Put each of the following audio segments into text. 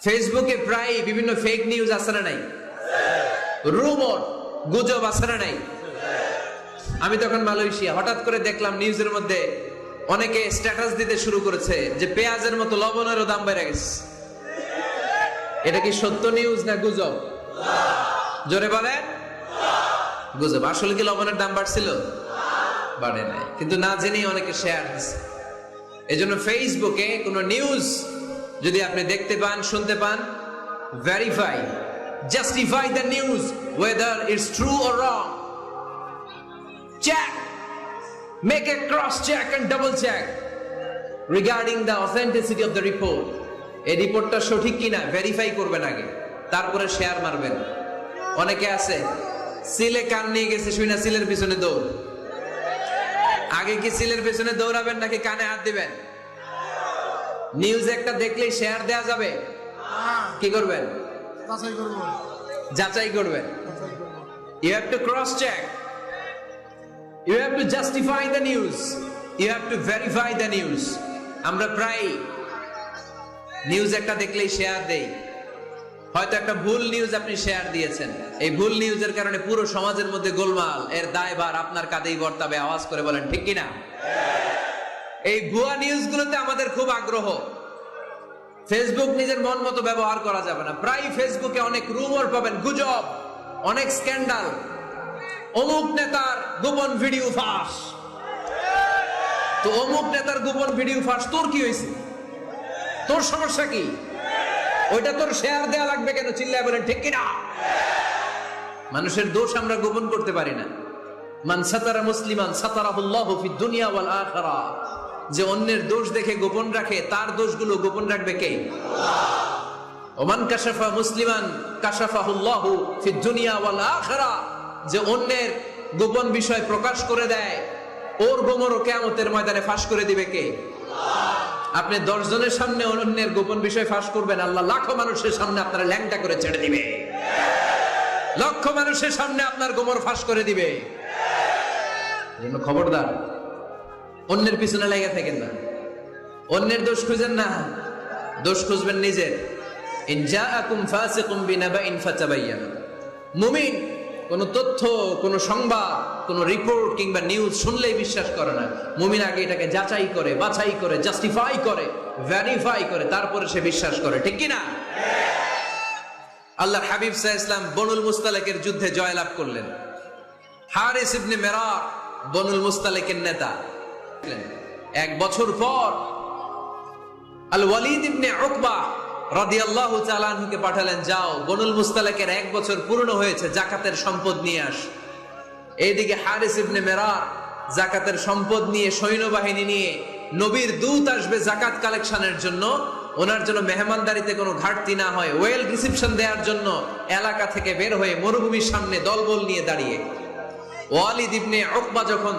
ফেসবুকে প্রায় বিভিন্ন ফেক নিউজ আছে না নাই, রুমর গুজব আছে না নাই। আমি তখন মালয়েশিয়া, হঠাৎ করে দেখলাম নিউজের মধ্যে অনেকে স্ট্যাটাস দিতে শুরু করেছে যে পেঁয়াজের মতো লবণেরও দাম বেড়ে গেছে। এটা কি সত্য নিউজ না গুজব? জোরে বলেন। গুজব। আসলে কি লবণের দাম বাড়ছিল? বাড়ে নাই, কিন্তু না জেনেই অনেকে শেয়ার দিচ্ছে। এজন্য ফেসবুকে কোন নিউজ যদি আপনি দেখতে পান, শুনতে পান, verify, justify the news whether it's true or wrong. Check, make a cross check and double check regarding the authenticity of the report. এই রিপোর্টটা সঠিক কিনা ভেরিফাই করবেন আগে, তারপরে শেয়ার মারবেন। অনেকে আছে সিলে কান নিয়ে গেছে, শুনে সিলের পিছনে দৌড়। আগে কি সিলের পিছনে দৌড়াবেন নাকি কানে হাত দিবেন? নিউজ একটা দেখলেই শেয়ার দেয়া যাবে? কি করবেন? যাচাই করবেন। You have to cross check, you have to justify the news, you have to verify the news. আমরা প্রায় নিউজ একটা দেখলেই শেয়ার দেই। হয়তো একটা ভুল নিউজ আপনি শেয়ার দিয়েছেন, এই ভুল নিউজের কারণে পুরো সমাজের মধ্যে গোলমাল, এর দায়ভার আপনার কাঁধেই বর্তাবে। আওয়াজ করে বলেন ঠিক কিনা? এই ভুয়া নিউজগুলোতে আমাদের খুব আগ্রহ। ফেসবুক নিজের মন মতো ব্যবহার করা যাবে না। প্রায় ফেসবুকে অনেক রুমর পাবেন, গুজব, অনেক স্ক্যান্ডাল। অমুক নেতার গোপন ভিডিও ফাঁস। তো অমুক নেতার গোপন ভিডিও ফাঁস, তোর কি হয়েছে? তোর সমস্যা কি? ওইটা তোর শেয়ার দেয়া লাগবে কেন? চিল্লায় বলেন ঠিক কিনা? মানুষের দোষ আমরা গোপন করতে পারি না। মান সাতারা মুসলিমান সাতারাহুল্লাহু ফিদ দুনিয়া ওয়াল আখিরাহ। যে অন্যের দোষ দেখে গোপন রাখে, তার দোষগুলো গোপন রাখবে কে? আল্লাহ। ওমান কাশাফা মুসলিমান কাশাফাহুল্লাহু ফিদ দুনিয়া ওয়াল আখিরাহ। যে অন্যের গোপন বিষয় প্রকাশ করে দেয়, ওর গোমরও কিয়ামতের ময়দানে ফাঁস করে দিবে কে? আল্লাহ। আপনি 10 জনের সামনে অন্যের গোপন বিষয় ফাঁস করবেন, আল্লাহ লাখো মানুষের সামনে আপনার ল্যাংটা করে ছেড়ে দিবে। লক্ষ মানুষের সামনে আপনার গোমর ফাঁস করে দিবে। এজন্য খবরদার, অন্যের পিছনে লেগে থাকেন না, অন্যের দোষ খুঁজেন না, দোষ খুঁজবেন নিজের। ইন জাআকুম ফাসিকুম বিনাবাইন ফাতাবায়ানু। মুমিন কোন তথ্য, কোন সংবাদ, কোন রিপোর্ট কিংবা নিউজ শুনলেই বিশ্বাস করে না। মুমিন আগে এটাকে যাচাই করে, বাছাই করে, জাস্টিফাই করে, ভেরিফাই করে, তারপরে সে বিশ্বাস করে। ঠিক কি না? আল্লাহর হাবিব সাল্লাল্লাহু আলাইহি ওয়াসাল্লাম বনুল মুস্তালিকের যুদ্ধে জয়লাভ করলেন। হারিস ইবনে মিরার বনুল মুস্তালিকের নেতা। 1 বছর পর আল ওয়ালিদ ইবনে উকবা রাদিয়াল্লাহু তাআলা আনহুকে পাঠালেন, যাও বনুল মুস্তালিকের 1 বছর পূর্ণ হয়েছে, জাকাতের সম্পদ নিয়ে আস। এইদিকে হারিস ইবনে মিরার জাকাতের সম্পদ নিয়ে, সৈন্যবাহিনী নিয়ে, নবীর দূত আসবে জাকাত কালেকশনের জন্য, ওনার জন্য মেহমানদারিতে কোনো ঘাটতি না হয়, ওয়েল রিসিপশন দেওয়ার জন্য এলাকা থেকে বের হয়ে মরুভূমির সামনে দলবল নিয়ে দাঁড়িয়ে। ওয়ালিদ ইবনে উকবা যখন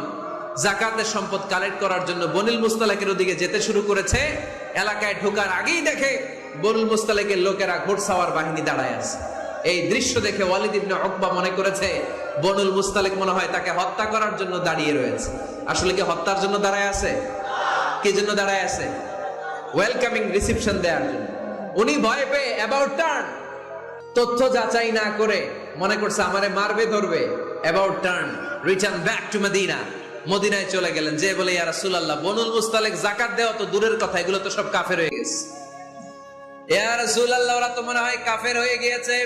জাকাতের সম্পদ কালেক্ট করার জন্য বনুল মুস্তালিকের ওদিকে যেতে শুরু করেছে, এলাকায় ঢোকার আগেই দেখে বনুল মুস্তালিকের লোকেরা ঘোড়সাওয়ার বাহিনী দাঁড়ায় আছে। এই দৃশ্য দেখে ওয়ালিদ ইবনে উকবা মনে করেছে বনুল মুস্তালিক মনে হয় তাকে হত্যা করার জন্য দাঁড়িয়ে রয়েছে। আসলে কি হত্যার জন্য দাঁড়ায় আছে? কি জন্য দাঁড়ায় আছে? ওয়েলকামিং রিসিপশন দেওয়ার জন্য। উনি ভয় পেয়ে অ্যাবাউট টার্ন, তথ্য যাচাই না করে মনে করছে আমারে মারবে ধরবে, about turn, return back to Medina. মদিনায় চলে গেলেন, যে বলে ইয়া রাসূলুল্লাহ, বনুল মুস্তালিক জাকাত দেওয়া তো দূরের কথা, এগুলো তো সব কাফের হয়ে গেছে। ইয়া রাসূলুল্লাহ, ওরা তো মনে হয় কাফের হয়ে গিয়েছে,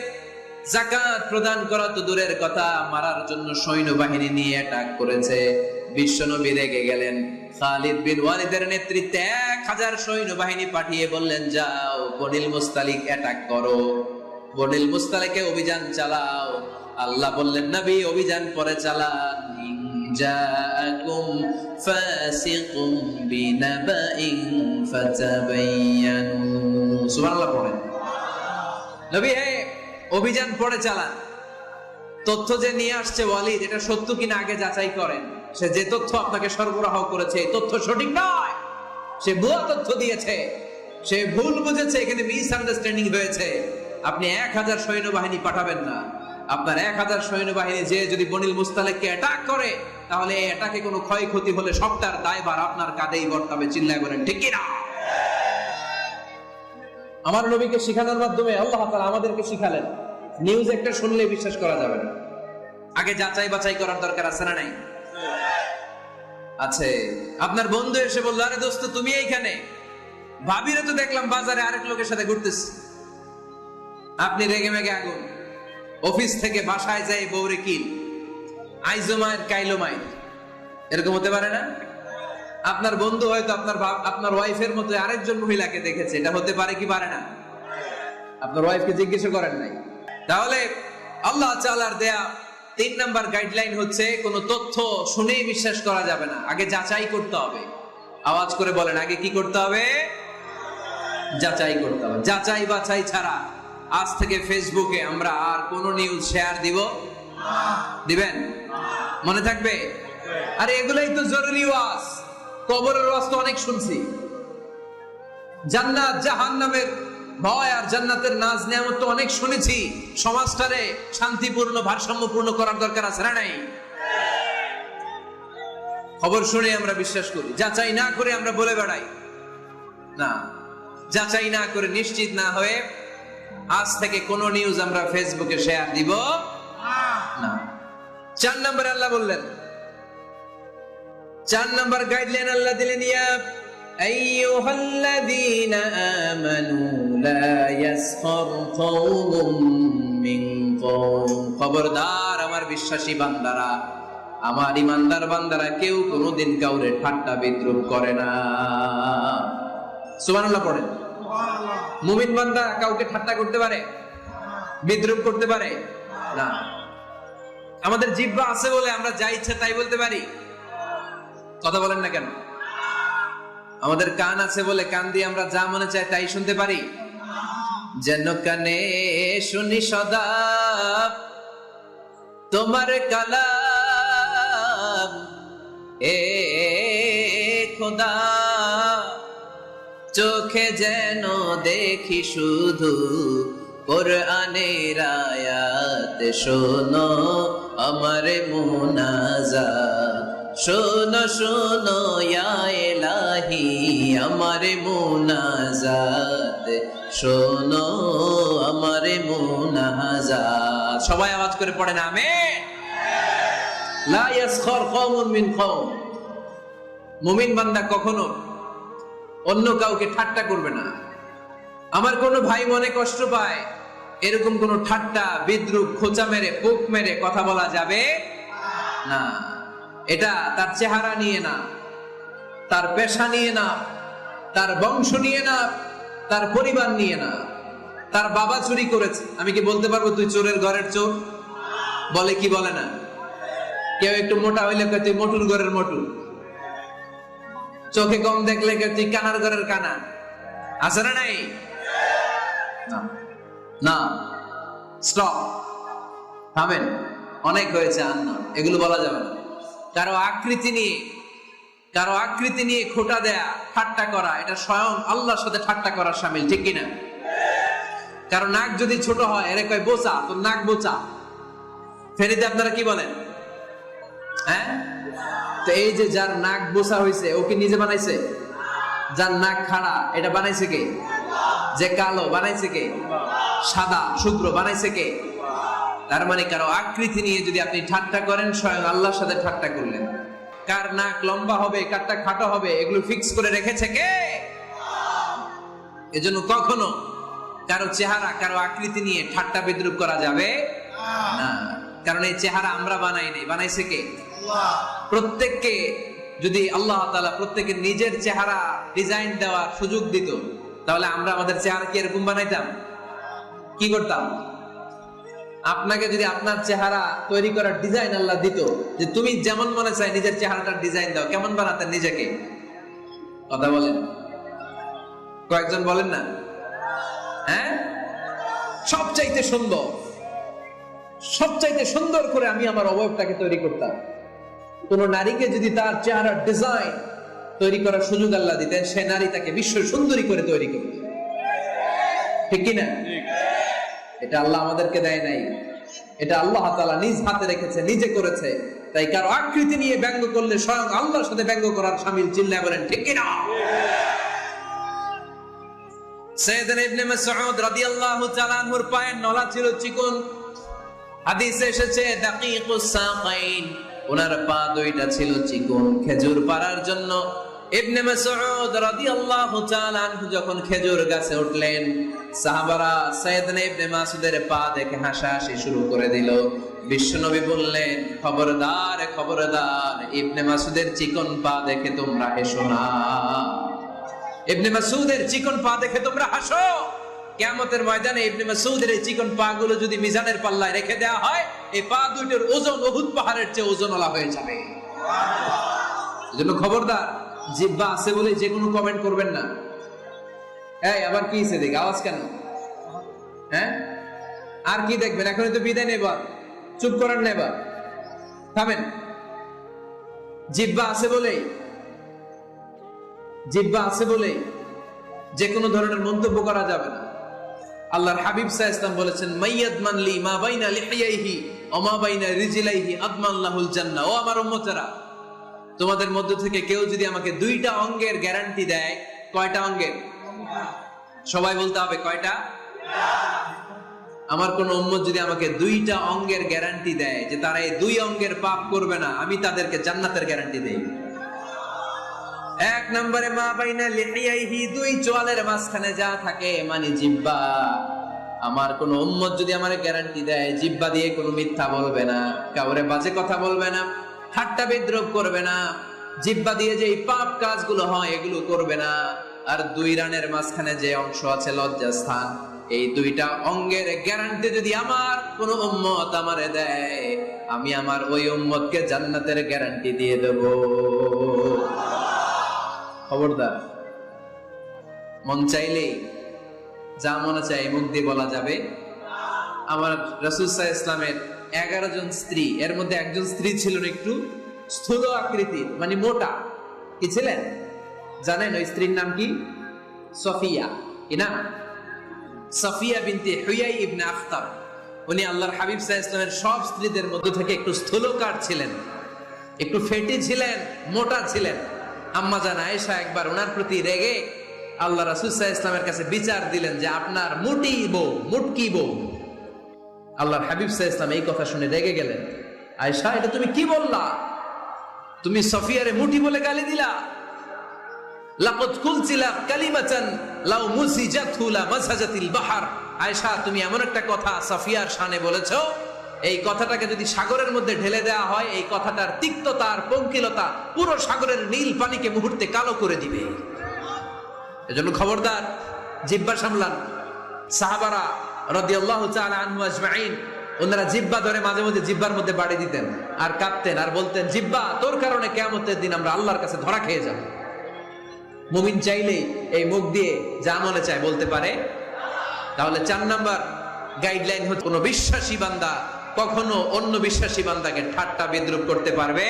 জাকাত প্রদান করা তো দূরের কথা, মারার জন্য সৈন্যবাহিনী নিয়ে অ্যাটাক করেছে। বিশ্বনবী রেগে গেলেন। খালিদ বিন ওয়ালিদের নেতৃত্বে 1000 সৈন্যবাহিনী পাঠিয়ে বললেন, যাও বনুল মুস্তালিক অ্যাটাক করো, বনুল মুস্তালিকে অভিযান চালাও। আল্লাহ বললেন, নবী অভিযান পরে চালান। জাআকুম ফাসিকুম বিনাবাইন ফাতাবায়ানু। সুবহানাল্লাহ পড়েন। নবী হে, অভিযান পরে চালান। তথ্য যে নিয়ে আসছে ওয়ালিদ, এটা সত্য কিনা আগে যাচাই করেন। সে যে তথ্য আপনাকে সরবরাহ করেছে, এই তথ্য সঠিক নয়, সে ভুয়া তথ্য দিয়েছে, সে ভুল বুঝেছে, এখানে মিসআন্ডারস্ট্যান্ডিং হয়েছে। আপনি 1000 সৈন্যবাহিনী পাঠাবেন না। আপনার 1000 সৈন্যবাহিনী যে যদি বনুল মুস্তালিককে অ্যাটাক করে, তাহলে এই অ্যাটাকে কোনো ক্ষয়ক্ষতি হলে সবটার দায়ভার আপনার কাঁধেই বর্তাবে। চিল্লায় বলেন ঠিক কি না? আমার নবীকে শিখানোর মাধ্যমে আল্লাহ তাআলা আমাদেরকে শিখালেন নিউজ একটা শুনলে বিশ্বাস করা যাবে না, আগে যাচাই বাছাই করার দরকার আছে না নাই? আছে। আপনার বন্ধু এসে বলল, আরে দোস্ত তুমি এইখানে, ভাবিরে তো দেখলাম বাজারে আরেক লোকের সাথে ঘুরতেছে। আপনি রেগে মেগে আগুন, অফিস থেকে বাসায় যাই বউরে কিল, আইজোমায়ের কাইলোমায়ের, এরকম হতে পারে না? আপনার বন্ধু হয়তো আপনার ওয়াইফের মতো আরেকজন মহিলাকে দেখেছে, এটা হতে পারে কি পারে না? আপনার ওয়াইফকে জিজ্ঞেস করেন নাই। তাহলে আল্লাহ তাআলার দেয়া 3 নাম্বার গাইডলাইন হচ্ছে কোন তথ্য শুনেই বিশ্বাস করা যাবে না, আগে যাচাই করতে হবে। আওয়াজ করে বলেন, আগে কি করতে হবে? যাচাই করতে হবে। যাচাই বাছাই ছাড়া আজ থেকে ফেসবুকে আমরা আর কোন নিউজ শেয়ার দিব? দিবেন? মনে থাকবে? আরে এগুলাই তো জরুরি ওয়াজ। কবরের ওয়াজ তো অনেক শুনছি, জান্নাত জাহান্নামের ভয় আর জান্নাতের নাজ নেয়ামত তো অনেক শুনেছি। সমাজটারে শান্তিপূর্ণ ভারসাম্যপূর্ণ করার দরকার আছে না নাই? খবর শুনে আমরা বিশ্বাস করি, যাচাই না করে আমরা বলে বেড়াই না। যাচাই না করে নিশ্চিত না হয়ে আজ থেকে কোন নিউজ আমরা ফেসবুকে শেয়ার দিব না। 4 নম্বরে আল্লাহ বললেন, 4 নম্বর গাইডলাইন আল্লাহ দিলেন, ইয়া আইয়ুহাল্লাযীনা আমানু লা ইয়াসখার কওমুম মিন কওম। খবরদার আমার বিশ্বাসী বান্দারা, আমার ইমানদার বান্দারা কেউ কোনোদিন কাউরে ঠাট্টা বিদ্রুপ করে না। সুবহানাল্লাহ পড়েন। মুমিন বান্দা কাউকে ঠাট্টা করতে পারে, বিদ্রুপ করতে পারে না। আমাদের জিহ্বা আছে বলে আমরা যা ইচ্ছা তাই বলতে পারি, কথা বলেন না কেন? আমাদের কান আছে বলে কান দিয়ে আমরা যা মনে চাই তাই শুনতে পারি। যেন কানে শুনি সদা তোমার কালাম, এ খোদা চোখে যেন দেখি শুধু কোরআনের আয়াত। শোনো আমার মুনাজাত, শোনো শোনো ইয়া ইলাহি আমার মুনাজাত, শোনো আমার মুনাজাত। সবাই আওয়াজ করে পড়েন আমিন। লা ইয়াসখার কওমুন মিন কওম। মুমিন বান্দা কখনো অন্য কাউকে ঠাট্টা করবে না। আমার কোনো ভাই মনে কষ্ট পায়, এরকম কোন ঠাট্টা বিদ্রুপ খোঁচা মেরে পোক মেরে কথা বলা যাবে না। এটা তার চেহারা নিয়ে না, তার পেশা নিয়ে না, তার বংশ নিয়ে না, তার পরিবার নিয়ে না। তার বাবা চুরি করেছে, আমি কি বলতে পারবো তুই চোরের ঘরের চোর? বলে কি বলে না? কেউ একটু মোটা হইলে তুই মোটুর ঘরের মোটু, চোখে কম দেখলে তুই কানার ঘরের কানা। আছে না নাই? না, স্টপ, থামেন, অনেক হয়েছে। আর না, এগুলো বলা যাবে না। কারো আকৃতি নিয়ে খোঁটা দেয়া, ঠাট্টা করা, এটা স্বয়ং আল্লাহর সাথে ঠাট্টা করার শামিল, ঠিক কিনা? কারো নাক যদি ছোট হয়, এর কয় বোচা, তো নাক বোচা। ফেনীতে আপনারা কি বলেন? হ্যাঁ, তো এই যে যার নাক বোচা হয়েছে, ও কি নিজে বানাইছে? যার নাক খাড়া, এটা বানাইছে কে? যে কালো, বানাইছে কে? সাদা শুভ্র, বানাইছে কে? তার মানে কারো আকৃতি নিয়ে যদি আপনি ঠাট্টা করেন, স্বয়ং আল্লাহর সাথে ঠাট্টা করলেন। কার নাক লম্বা হবে, কারটা খাটো হবে, এগুলো ফিক্স করে রেখেছে কে? এজন্য কখনো কারো চেহারা, কারো আকৃতি নিয়ে ঠাট্টা বিদ্রুপ করা যাবে না। কারণ এই চেহারা আমরা বানাই নাই, বানাইছে কে? প্রত্যেককে যদি আল্লাহ তাআলা প্রত্যেকের নিজের চেহারা ডিজাইন দেওয়ার সুযোগ দিত, তাহলে আমরা আমাদের চেহারা কি এরকম বানাইতাম? কি করতাম? আপনাকে যদি আপনার চেহারা তৈরি করার ডিজাইন আল্লাহ দিত, যে তুমি যেমন মনে চাই নিজের চেহারাটার ডিজাইন দাও, কেমন বানাতেন নিজেকে? কথা বলেন, কয়েকজন বলেন না? হ্যাঁ, সবচাইতে সুন্দর করে আমি আমার অবয়বটাকে তৈরি করতাম। কোন নারীকে যদি তার চেহারার ডিজাইন তৈরি করার সুযোগ আল্লাহ দিতেন, সে নারী তাকে বিশ্ব সুন্দরী করে তৈরি করত, ঠিক কিনা? এটা আল্লাহ আমাদেরকে দেয় নাই, এটা আল্লাহ তাআলা নিজ হাতে রেখেছে, নিজে করেছে। তাই কারো আকৃতি নিয়ে ব্যঙ্গ করলে স্বয়ং আল্লাহর সাথে ব্যঙ্গ করার শামিল। চিল্লায় বলেন ঠিক কিনা? সাইয়েদনা ইবনে মাসউদ রাদিয়াল্লাহু তাআলা আনহুর পায়ের নলা ছিল চিকন। হাদিসে এসেছে দাকিকুস সাকাইন, ওনার পা দুইটা ছিল চিকন। খেজুর পাড়ার জন্য ইবনে মাসউদ রাদিয়াল্লাহু তাআলা আনহু যখন খেজুর গাছে উঠলেন, সাহাবারা সাইয়েদনা ইবনে মাসউদের পা দেখে হাসাহাসি শুরু করে দিল। বিশ্বনবী বললেন, খবরদার খবরদার, ইবনে মাসউদের চিকন পা দেখে তোমরা হেসো না। ইবনে মাসউদের চিকন পা দেখে তোমরা হাসো। কিয়ামতের ময়দানে ইবনে মাসউদের এই চিকন পা গুলো যদি মিজানের পাল্লায় রেখে দেওয়া হয়, এই পা দুইটার ওজন উহুদ পাহাড়ের চেয়ে ওজনওয়ালা হয়ে যাবে। এজন্য খবরদার, জিহ্বা আছে বলে যে কোনো কমেন্ট করবেন না। এই আবার কি হইছে দেখ, আওয়াজ কেন? হ্যাঁ, আর কি দেখবেন? এখনই তো বিদায় নেবার, চুপ করেন না, এবার থামেন। জিহ্বা আছে বলে যে কোনো ধরনের মন্তব্য করা যাবে না। আল্লাহর হাবিব সাল্লাল্লাহু আলাইহি ওয়াসাল্লাম বলেছেন, মাইয়াদমান লি মা বাইনা লিহিয়াইহি ওয়া মা বাইনা রিজলাইহি আদমান লাহুল জান্নাহ। ও আমার উম্মতেরা, তোমাদের মধ্য থেকে কেউ যদি আমাকে দুইটা অঙ্গের গ্যারান্টি দেয়, কয়টা অঙ্গের? সবাই বলতে হবে কয়টা? আমার কোন উম্মত যদি আমাকে দুইটা অঙ্গের গ্যারান্টি দেয় যে তারা এই দুই অঙ্গের পাপ করবে না, আমি তাদেরকে জান্নাতের গ্যারান্টি দেই। এক নম্বরে মা বাইনা লিহিয়াইহি, দুই চোয়ালের মাঝখানে যা থাকে মানে জিহ্বা। আমার কোন উম্মত যদি আমার গ্যারান্টি দেয়, জিহ্বা দিয়ে কোনো মিথ্যা বলবে না, কাউরে বাজে কথা বলবে না, ঠাট্টা বিদ্রূপ করবে না, জিহ্বা দিয়ে যে এই পাপ কাজগুলো হয় এগুলো করবে না। আর দুই রানের মাঝখানে যে অংশ আছে লজ্জাস্থান, এই দুইটা অঙ্গের গ্যারান্টি যদি আমার কোন উম্মত আমারে দেয়, আমি আমার ওই উম্মতকে জান্নাতের গ্যারান্টি দিয়ে দেব। খবরদার, মন চাইলেই যা মনে চাই মুখ দিয়ে বলা যাবে। আমার রাসূল সাল্লাল্লাহু আলাইহি ওয়াসাল্লামের 11 জন স্ত্রী, এর মধ্যে একজন স্ত্রী ছিলেন একটু স্থূল আকৃতির, মানে মোটা। কি ছিলেন জানেন? ওই স্ত্রীর নাম কি? সফিয়া। কি না? সফিয়া বিনতে হুয়াই ইবনে আখতার। উনি আল্লাহর হাবিব সাল্লাল্লাহু আলাইহি ওয়াসাল্লামের সব স্ত্রীদের মধ্য থেকে একটু স্থূলকার ছিলেন, একটু ফেটি ছিলেন, মোটা ছিলেন। আম্মা জান আয়েশা একবার ওনার প্রতি রেগে আল্লাহ রাসূল সাল্লাল্লাহু আলাইহি ওয়াসাল্লামের কাছে বিচার দিলেন যে আপনার মুটকি বউ। আল্লাহর হাবিব সাল্লাল্লাহু আলাইহি ওয়াসাল্লাম এই কথা শুনে রেগে গেলেন। আয়েশা, এটা তুমি কি বললা? তুমি সফিয়ারে মুটি বলে গালি দিলা। লাকাদ কুলতিলা কালিমাতান লাউ মুসিজাতহু লা মাসাজাতিল বাহর। আয়েশা, তুমি এমন একটা কথা সফিয়ার শানে বলেছো, এই কথাটাকে যদি সাগরের মধ্যে ঢেলে দেওয়া হয়, এই কথাটার তিক্ততা আর পঙ্কিলতা পুরো সাগরের নীল পানিকে মুহূর্তে কালো করে দিবে। এজন্য খবরদার, জিহ্বা সামলান। সাহাবারা রাদিয়াল্লাহু তাআলা আনহু আজমাইন, ওনারা জিহ্বা ধরে মাঝে মাঝে জিহ্বার মধ্যে বাড়ি দিতেন আর কাঁদতেন আর বলতেন, জিহ্বা, তোর কারণে কিয়ামতের দিন আমরা আল্লাহর কাছে ধরা খেয়ে যাব। মুমিন চাইলেই এই মুখ দিয়ে যা মনে চায় বলতে পারে। তাহলে 4 নাম্বার গাইডলাইন হচ্ছে, কোন বিশ্বাসী বান্দা কখনো অন্য বিশ্বাসী বান্দাকে ঠাট্টা বিদ্রূপ করতে পারবে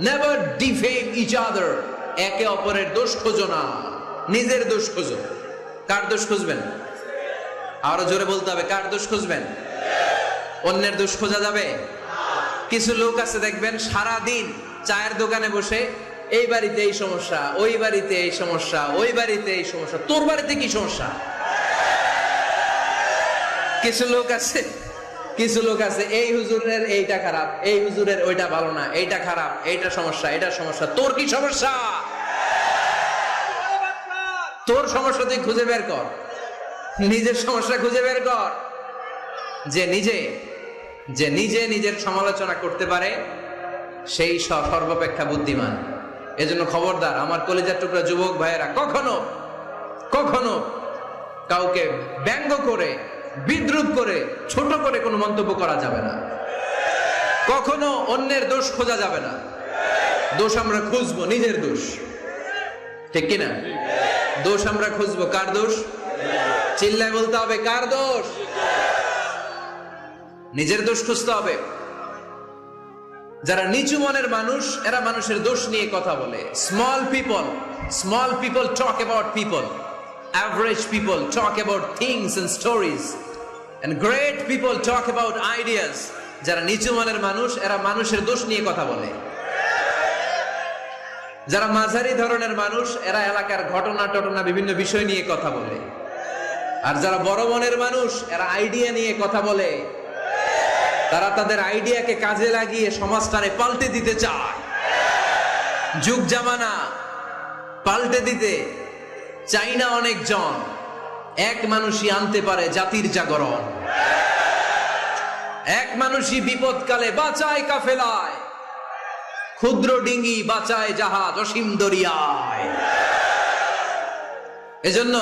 নেভার ডিফেম ইচ আদার। একে অপরের দোষ খোঁজো না, নিজের দোষ খোঁজো। কার দোষ খুঁজবেন? আরো জোরে বলতে হবে, কার দোষ খুঁজবেন? অন্যের দোষ খোঁজা যাবে? কিছু লোক আছে দেখবেন সারা দিন চায়ের দোকানে বসে, এই বাড়িতে এই সমস্যা, ওই বাড়িতে এই সমস্যা, ওই বাড়িতে এই সমস্যা, তোর বাড়িতে কি সমস্যা? কিছু লোক আছে এই হুজুরের এইটা খারাপ, এই হুজুরের ওইটা ভালো না, এইটা খারাপ, এইটা সমস্যা, এটা সমস্যা, তোর কি সমস্যা? তোর সমস্যা তুই খুঁজে বের কর, নিজের সমস্যা খুঁজে বের কর। যে নিজে নিজের সমালোচনা করতে পারে সেই সর্বাপেক্ষা বুদ্ধিমান। এজন্য খবরদার আমার কলিজার টুকরা যুবক ভাইয়েরা, কখনো কাউকে ব্যঙ্গ করে, বিদ্রূপ করে, ছোট করে কোনো মন্তব্য করা যাবে না। কখনো অন্যের দোষ খোঁজা যাবে না। দোষ আমরা খুঁজবো, নিজের দোষ। ঠিক কিনা? দোষ আমরা খুঁজবো, কার দোষ? চিল্লায় বলতে হবে, কার দোষ? নিজের দোষ খুঁজতে হবে। যারা নিচু মনের মানুষ, এরা মানুষের দোষ নিয়ে কথা বলে। Small people talk about people, average people talk about things and stories, and great people talk about ideas. যারা নিচু মনের মানুষ, এরা মানুষের দোষ নিয়ে কথা বলে। যারা মাঝারি ধরনের মানুষ এরা এলাকার ঘটনা টটনা বিভিন্ন বিষয় নিয়ে কথা বলে, আর যারা বড় মনের মানুষ এরা আইডিয়া নিয়ে কথা বলে। তারা তাদের আইডিয়াকে কাজে লাগিয়ে সমাজটারে পাল্টে দিতে চায়, যুগ জামানা পাল্টে দিতে চাই না অনেকজন। এক মানুষই আনতে পারে জাতির জাগরণ, এক মানুষই বিপদকালে বাঁচায় কাফেলায়, ক্ষুদ্র ডিঙ্গি বাঁচায় জাহাজ অসীম দরিয়ায়। এজন্য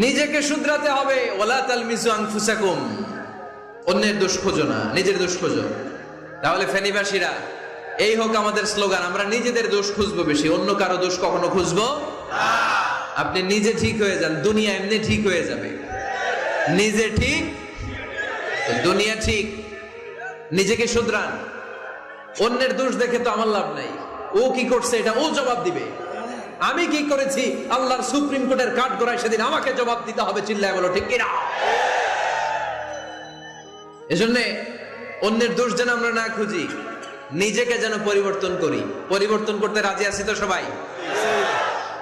নিজেকে শুধরাতে হবে। ওয়ালা তালমিজু আনফুসাকুম, অন্যের দোষ খোঁজো না, নিজের দোষ খোঁজো। তাহলে ফেনীবাসীরা, এই হোক আমাদের স্লোগান, আমরা নিজেদের দোষ খুঁজবো বেশি, অন্য কারো দোষ কখনো খুঁজবো না। আপনি নিজে ঠিক হয়ে যান, দুনিয়া এমনি ঠিক হয়ে যাবে। নিজে ঠিক, দুনিয়া ঠিক। নিজেকে শুধরান। অন্যের দোষ দেখে তো আমার লাভ নাই। ও কি করছে এটা ও জবাব দিবে, আমি কি করেছি আল্লাহর সুপ্রিম কোর্টের কাঠগড়ায় সেদিন আমাকে জবাব দিতে হবে। চিল্লায় বলো ঠিক কিনা? এজন্য অন্যের দোষ যেন আমরা না খুঁজি, নিজেকে যেন পরিবর্তন করি। পরিবর্তন করতে রাজি আছি তো সবাই?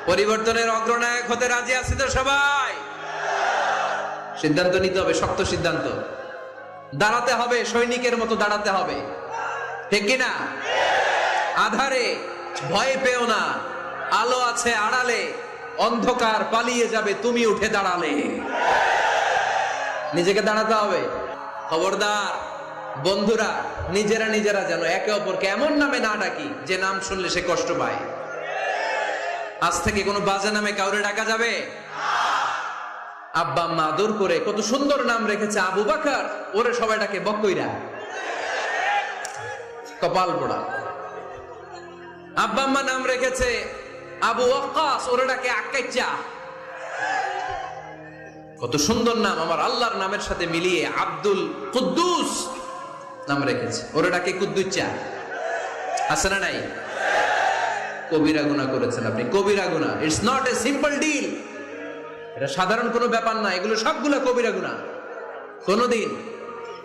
পরিবর্তনের অগ্রনায়ক হতে রাজি আছি তো সবাই? সিদ্ধান্ত নিতে হবে, শক্ত সিদ্ধান্ত। দাঁড়াতে হবে, সৈনিকের মতো দাঁড়াতে হবে, ঠিক কিনা? আধারে ভয় পেও না, আলো আছে আড়ালে, অন্ধকার পালিয়ে যাবে তুমি উঠে দাঁড়ালে। নিজেকে দাঁড়াতে হবে। খবরদার বন্ধুরা, নিজেরা নিজেরা যেন একে অপরকে এমন নামে না ডাকি যে নাম শুনলে সে কষ্ট পায়। আজ থেকে কোনো বাজে নামে কাউরে ডাকা যাবে? আব্বা আম্মা আদর করে কত সুন্দর নাম রেখেছে, আবু বকর, ওরে সবাই ডাকে বকইরা, কপাল পোড়া। আব্বা আম্মা নাম রেখেছে আবু ওয়াক্কাস, ওরে ডাকে আক্কাইচা। কত সুন্দর নাম আমার আল্লাহর নামের সাথে মিলিয়ে আব্দুল কুদ্দুস নাম রেখেছে, ওরে ডাকে কুদ্দুচ্চা। আছে না নাই? কবিরা গুনাহ করেছেন আপনি, কবিরা গুনাহ। It's not a simple deal. এটা সাধারণ কোনো ব্যাপার না, এগুলো সবগুলা কবিরা গুনাহ।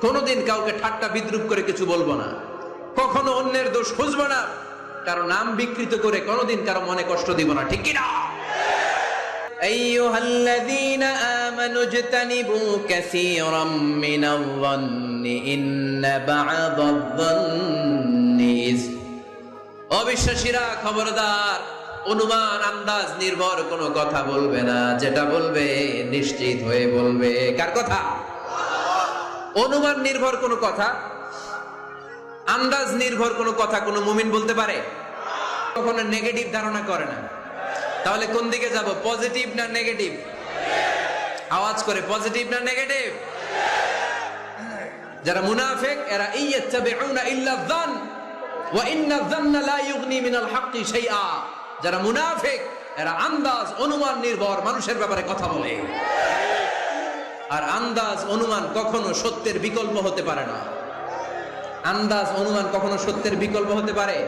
কোনোদিন কাউকে ঠাট্টা বিদ্রুপ করে কিছু বলবো না, কখনো অন্যের দোষ খুঁজবো না, কারো নাম বিকৃত করে কোনোদিন কারো মনে কষ্ট দিব না, ঠিক কিনা? আইয়ুহাল্লাযীনা আমানু ইজতানিবু কাসীরাম মিনায-যন্নি ইন্না বা'দায-যন্নি ইসম। অবিশ্বাসীরা খবরদার, অনুমান আন্দাজ নির্ভর কোনো কথা বলবে না, যেটা বলবে নিশ্চিত হয়ে বলবে। কার কথা? অনুমান নির্ভর কোনো কথা, আন্দাজ নির্ভর কোনো কথা কোনো মুমিন বলতে পারে? কখনো নেগেটিভ ধারণা করে না। তাহলে কোন দিকে যাব, পজিটিভ না নেগেটিভ? আওয়াজ করে, পজিটিভ না নেগেটিভ? যারা মুনাফিক এরা ইয়াত্তাবিউনা ইল্লা যান ওয়া ইন্না যান্না লা ইউগনি মিনাল হাক্কি শাইআ। যারা মুনাফিক এরা আন্দাজ অনুমান নির্ভর মানুষের ব্যাপারে কথা বলে, আর আন্দাজ অনুমান কখনো সত্যের বিকল্প হতে পারে না। আন্দাজ অনুমান কখনো সত্যের বিকল্প হতে পারে?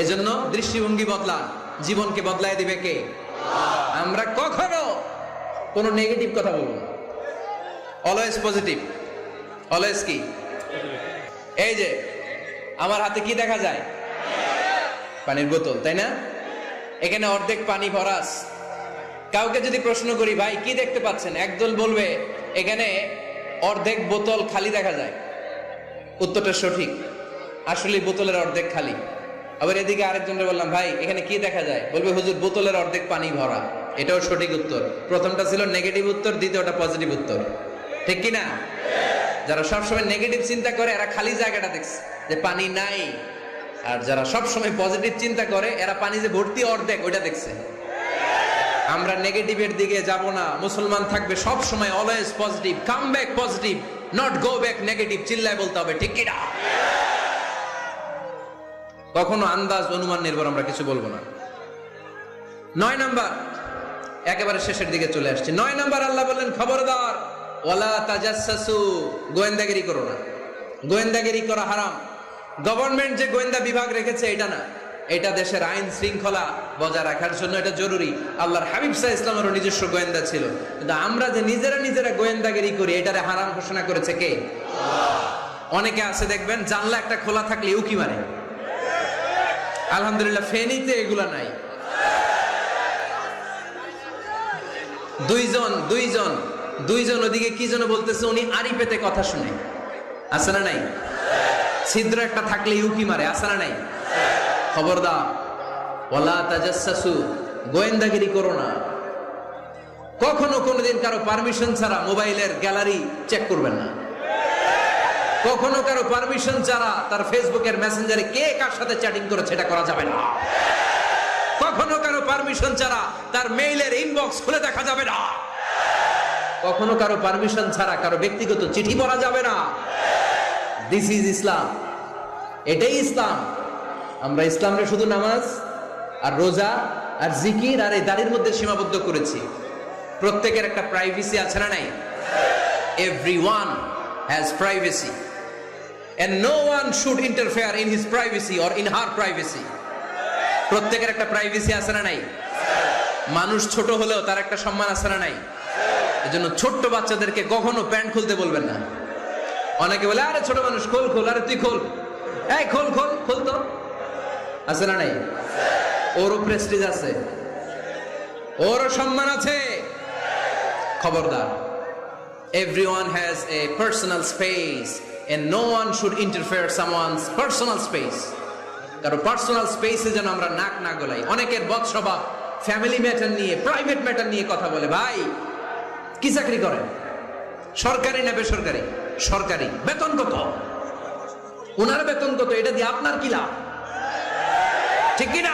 এজন্য দৃষ্টিভঙ্গি বদলান, জীবনকে বদলায় দিবে কে? আমরা কখনো কোনো নেগেটিভ কথা বলবো না, অলওয়েজ পজিটিভ। অলওয়েজ কি? এই যে আমার হাতে কি দেখা যায়? পানির বোতল, তাই না? এখানে অর্ধেক পানি ভরাস। কাউকে যদি প্রশ্ন করি, ভাই কি দেখতে পাচ্ছেন, একদল বলবে এখানে অর্ধেক বোতল খালি দেখা যায়। উত্তরটা সঠিক, আসলে বোতলের অর্ধেক খালি। আবার এদিকে আরেকজনকে বললাম, ভাই এখানে কি দেখা যায়, বলবে হুজুর বোতলের অর্ধেক পানি ভরা। এটাও সঠিক উত্তর। প্রথমটা ছিল নেগেটিভ উত্তর, দ্বিতীয়টা পজিটিভ উত্তর, ঠিক কিনা? যারা সবসময় নেগেটিভ চিন্তা করে এরা খালি জায়গাটা দেখছে যে পানি নাই, আর যারা সবসময় পজিটিভ চিন্তা করে এরা পানি যে ভর্তি অর্ধেক ওইটা দেখছে। আমরা নেগেটিভের দিকে যাব না, মুসলমান থাকবে সব সময় always positive, come back positive, not go back negative. চিল্লায় বলতে হবে, ঠিক কিনা? কখনো আন্দাজ অনুমান নির্ভর আমরা কিছু বলবো না। 9 নাম্বার, একেবারে শেষের দিকে চলে আসছে। 9 নাম্বার আল্লাহ বললেন, খবরদার ওয়ালা তাজাসসু, গোয়েন্দাগিরি করো না। গোয়েন্দাগিরি করা হারাম। গভর্নমেন্ট যে গোয়েন্দা বিভাগ রেখেছে এটা না, এটা দেশের আইন শৃঙ্খলা বজায় রাখার জন্য এটা জরুরি। আল্লাহর হাবিব সাল্লাল্লাহু আলাইহি ওয়াসাল্লামেরও নিজস্ব গোয়েন্দা ছিল, কিন্তু আমরা যে নিজেরা গোয়েন্দাগিরি করি এটারে হারাম ঘোষণা করেছে কে? আল্লাহ। অনেকে আছে দেখবেন জানলা একটা খোলা থাকলে উকি মারে, আলহামদুলিল্লাহ ফেনীতে এগুলা নাই। দুইজন ওদিকে কি যেন বলতেছে, উনি আড়ি পেতে কথা শুনে, আছে না নাই? ছিদ্র একটা থাকলে ইউকি মারে, আছে না নাই? খবরদার, ওয়ালা তাজাসসু, গোয়েন্দাগিরি করো না। কখনো কোনোদিন কারো পারমিশন ছাড়া মোবাইলের গ্যালারি চেক করবেন না। কখনো কারো পারমিশন ছাড়া তার ফেসবুকের মেসেঞ্জারে কে কার সাথে চ্যাটিং করেছে এটা করা যাবে না। কখনো কারো পারমিশন ছাড়া তার মেইলের ইনবক্স খুলে দেখা যাবে না। কখনো কারো পারমিশন ছাড়া কারো ব্যক্তিগত চিঠি পড়া যাবে না। দিস ইজ ইসলাম, এটাই ইসলাম। আমরা ইসলামে শুধু নামাজ আর রোজা আর জিকির আর এই দাড়ির মধ্যে সীমাবদ্ধ করেছি। প্রত্যেকের একটা প্রাইভেসি আছে না নাই? Everyone has privacy and no one should interfere in his privacy or in her privacy. প্রত্যেকের একটা প্রাইভেসি আছে না নাই? মানুষ ছোট হলেও তার একটা সম্মান আছে না নাই? এজন্য ছোট্ট বাচ্চাদেরকে কখনো প্যান্ট খুলতে বলবেন না। অনেকে বলে আরে ছোট মানুষ, খোল খোল, আরে তুই খোল, এই খোল খোল খোল, তো আছে না নাই? ওরও প্রেস্টিজ আছে, ওরও সম্মান আছে। খবরদার, everyone has a personal space and no one should interfere someone's personal space. কারণ পার্সোনাল স্পেসে যেন আমরা নাক না গলাই। অনেকের বদ স্বভাব ফ্যামিলি ম্যাটার নিয়ে, প্রাইভেট ম্যাটার নিয়ে কথা বলে। ভাই কি চাকরি করেন? সরকারি না বেসরকারি? সরকারি। বেতন কত? ওনার বেতন কত? এটা দিয়ে আপনার কি লাভ? ঠিক কিনা?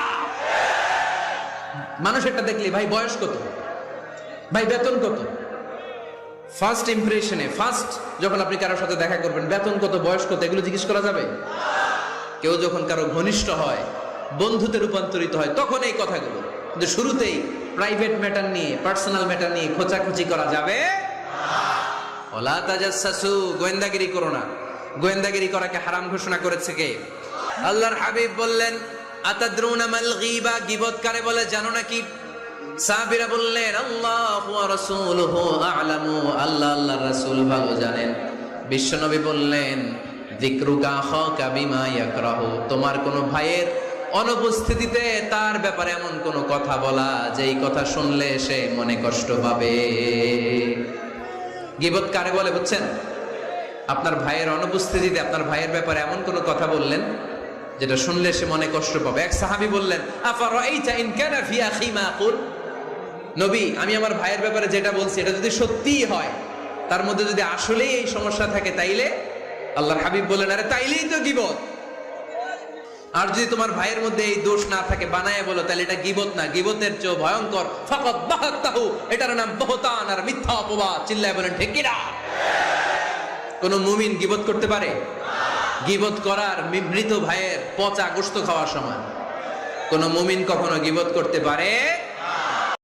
মানুষেরটা দেখলে ভাই বয়স কত, ভাই বেতন কত? ফার্স্ট ইমপ্রেশনে, ফার্স্ট যখন আপনি কারোর সাথে দেখা করবেন, বেতন কত, বয়স কত, এগুলো জিজ্ঞেস করা যাবে? কেউ যখন কারো ঘনিষ্ঠ হয়, বন্ধুতে রূপান্তরিত হয়, তখন এই কথাগুলো। কিন্তু শুরুতেই প্রাইভেট ম্যাটার নিয়ে, পার্সোনাল ম্যাটার নিয়ে খোঁচাখুচি করা যাবে। ওয়ালা তাজাসসু, গোয়েন্দাগিরি করো না। গোয়েন্দাগিরি করাকে হারাম ঘোষণা করেছে কে? আল্লাহর হাবিব বললেন, আতাদরুনা মাল গীবা, গীবত কারে বলে জানো নাকি? সাহাবীরা বললেন, আল্লাহু ওয়া রাসূলুহু আ'লামু, আল্লাহ আল্লাহর রাসূল ভালো জানেন। বিশ্বনবী বললেন, যিকরুকা আখাকা বিমা ইয়াকরাহু, তোমার কোন ভাইয়ের অনুপস্থিতিতে তার ব্যাপারে এমন কোন কথা বলা যেই কথা শুনলে সে মনে কষ্ট পাবে। গীবত কারে বলে বুঝছেন? আপনার ভাইয়ের অনুপস্থিতিতে আপনার ভাইয়ের ব্যাপারে এমন কোন কথা বললেন যেটা শুনলে সে মনে কষ্ট পাবে। এক সাহাবী বললেন, আফারাইতা ইন কানা ফি আখি মা আকুল, নবী আমি আমার ভাইয়ের ব্যাপারে যেটা বলছি এটা যদি সত্যিই হয়, তার মধ্যে যদি আসলেই এই সমস্যা থাকে, তাইলে? আল্লাহর হাবিব বলেন, আরে তাইলেই তো গীবত। আর যদি তোমার ভাইয়ের মধ্যে এই দোষ না থাকে, বানায় বলো, তাহলে এটা গীবত না, গীবতের চেয়ে ভয়ঙ্কর। ফাকাদ বাহাতাহু, এটার নাম বহতান আর মিথ্যা অপবাদ। চিল্লায় বলেন ঠিক কিনা? কোন মুমিন গীবত করতে পারে? গীবত করার মৃত ভাইয়ের পচা গোশত খাওয়ার সমান। কোন মুমিন কখনো গীবত করতে পারে